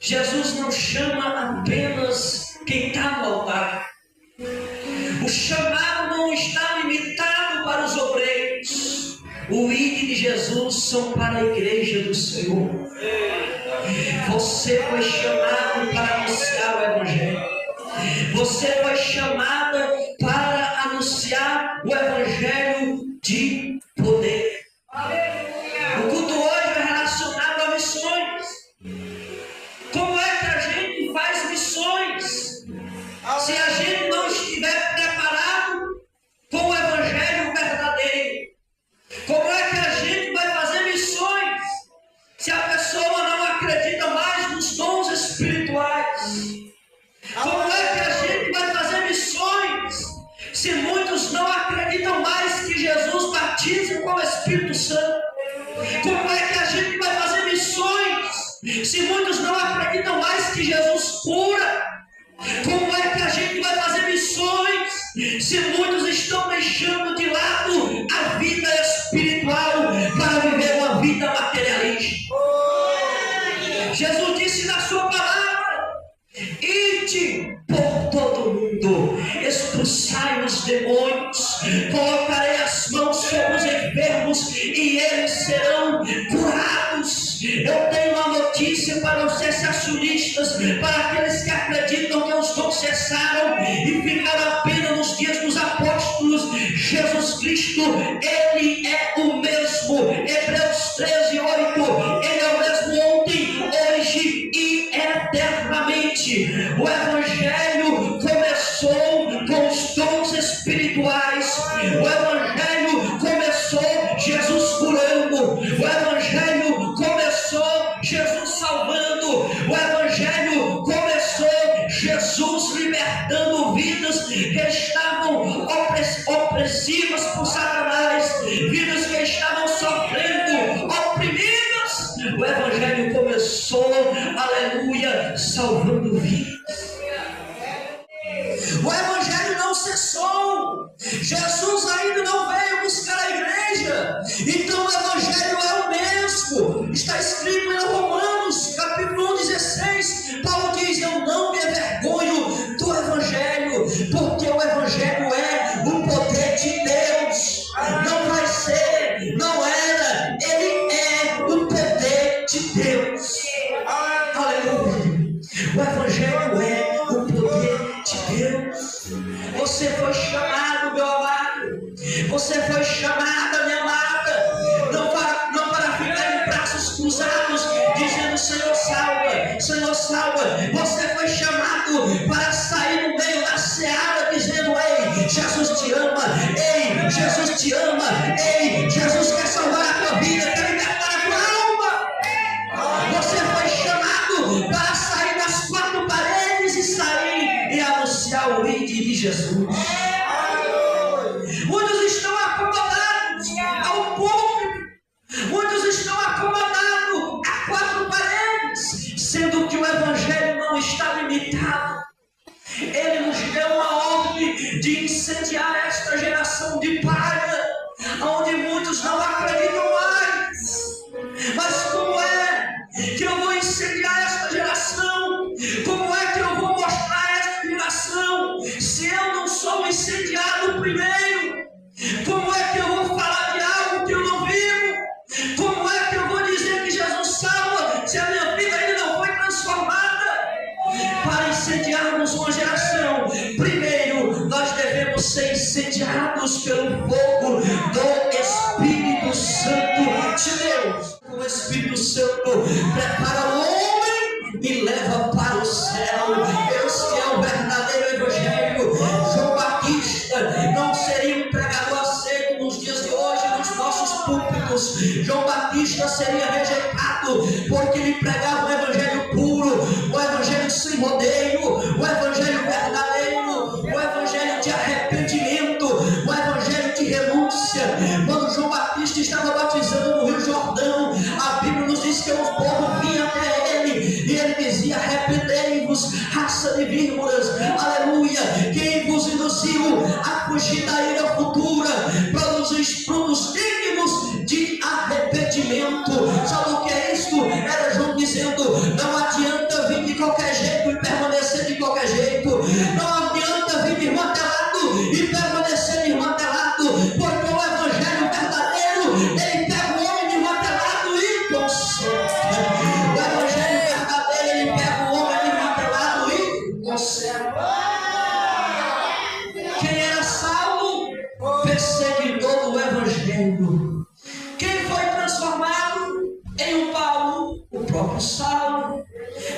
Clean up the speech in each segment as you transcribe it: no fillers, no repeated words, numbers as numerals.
Jesus não chama apenas quem está no altar. O chamado não está limitado para os obreiros. O ID de Jesus são para a igreja do Senhor. Você foi chamado para anunciar o Evangelho. Você foi chamada para anunciar o Evangelho de poder. O culto hoje é relacionado a missões. Como é que a gente faz missões se a gente não estiver preparado com o Evangelho verdadeiro? Como é que a gente vai fazer missões se a pessoa não acredita mais nos dons espirituais? Como é que a gente vai fazer missões se muitos não acreditam mais que Jesus batiza com o Espírito Santo? Como é que a gente vai fazer missões se muitos não acreditam mais que Jesus cura? Como é que a gente vai fazer missões se muitos estão deixando de lado a vida espiritual para viver uma vida materialista? Jesus disse na sua palavra: ide por todo mundo, expulsai os demônios, colocarei as mãos sobre os enfermos e eles serão curados. Eu tenho uma notícia para os cessacionistas, para aqueles que acreditam que os dons cessaram e ficaram apenas nos dias dos apóstolos. Jesus Cristo, Ele é o mesmo. Hebreus 13:8, Ele é o mesmo ontem, hoje e eternamente. O Evangelho começou com os dons espirituais. O Evangelho começou Jesus curando. O Evangelho começou Jesus salvando. O Evangelho começou Jesus libertando vidas que estavam opressivas por Satanás, vidas que estavam sofrendo, oprimidas. O Evangelho começou, aleluia, salvando vidas. O Evangelho não cessou. Jesus ainda não veio buscar a igreja. Então o Evangelho é o mesmo. Está escrito em Romanos capítulo 16. Paulo diz: eu não me envergonho do Evangelho, porque o Evangelho é o poder de Deus. Não vai ser, não era, ele é o poder de Deus. Aleluia. O Evangelho é o poder de Deus. Você foi chamado, meu amado. Você foi chamada, minha amada. Não para ficar em braços cruzados dizendo: Senhor, salva, Senhor, salva. Você foi chamado para sair no meio da seara dizendo: ei, Jesus te ama. Ei, Jesus te ama. Ei, Jesus quer salvar a tua vida, quer libertar a tua alma. Você foi chamado para sair das quatro paredes e sair e anunciar o ID de Jesus. Muitos estão acomodados ao público. Muitos estão acomodados a quatro paredes, sendo que o Evangelho não está limitado. Ele nos deu uma ordem de incendiar esta geração de palha, onde muitos não acreditam mais. Mas como é que eu vou incendiar esta geração? Como é que eu vou mostrar esta geração se eu não sou incendiado primeiro? Como é que eu vou falar de algo que eu não vivo? Como é que eu vou dizer que Jesus salva se a minha vida ainda não foi transformada? Para incendiarmos uma geração, primeiro nós devemos ser incendiados pelo fogo do Espírito Santo de Deus. O Espírito Santo prepara o homem e leva para o céu. Esse é o verdadeiro Evangelho. João Batista não seria um pregador aceito nos dias de hoje nos nossos púlpitos. João Batista seria rejeitado porque ele pregava o Evangelho puro, o Evangelho sem rodeio, o Evangelho verdadeiro, o Evangelho de arrependimento, o Evangelho de renúncia. Quando João Batista estava batizando no Rio Jordão, a Bíblia nos diz que o povo vinha até ele e ele dizia: arrependei-vos, raça de víboras, aleluia. Quem vos induziu a fugir da ira futura? Produtos dignos de arrependimento. Sabe o que é isto? Era João dizendo: não adianta vir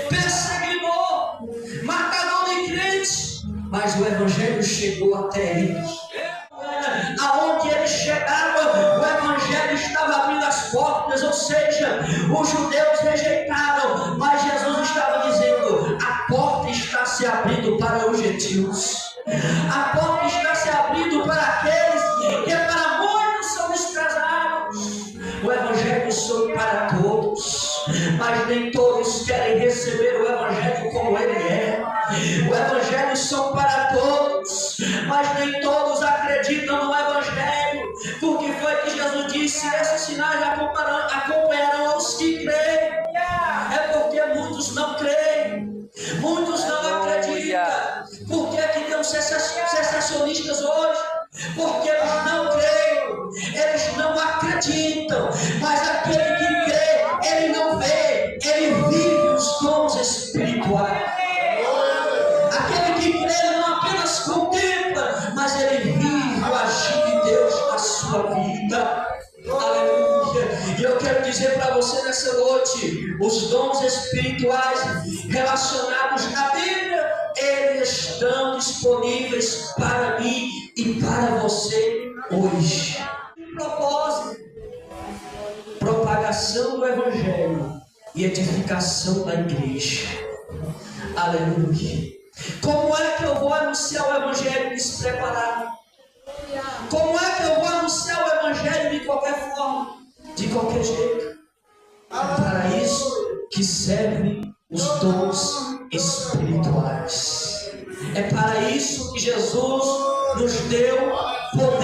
perseguidor, matador de crentes, mas o Evangelho chegou até eles. Aonde eles chegaram, o Evangelho estava abrindo as portas, ou seja, os judeus rejeitaram, mas Jesus estava dizendo: a porta está se abrindo para os gentios, a porta está se abrindo para aqueles que para muitos são desprezados. O Evangelho foi para todos, mas nem todos querem receber o Evangelho como ele é. O Evangelho são para todos, mas nem todos acreditam no Evangelho. Porque foi que Jesus disse: esses sinais acompanharão aos que creem. É porque muitos não creem, muitos não acreditam. Por que que tem sensacionistas hoje? Porque eles não creem, eles não acreditam. Mas aquele que crê, ele não vê, ele vive os dons espirituais. Aquele que crê, ele não apenas contempla, mas ele vive o agir de Deus na sua vida. Aleluia. E eu quero dizer para você nessa noite: os dons espirituais relacionados na Bíblia, eles estão disponíveis para mim e para você hoje. Propósito: propagação do Evangelho e edificação da igreja. Aleluia. Como é que eu vou anunciar o Evangelho despreparado? Como é que eu vou anunciar o Evangelho de qualquer forma, de qualquer jeito? É para isso que servem os dons espirituais. É para isso que Jesus nos deu poder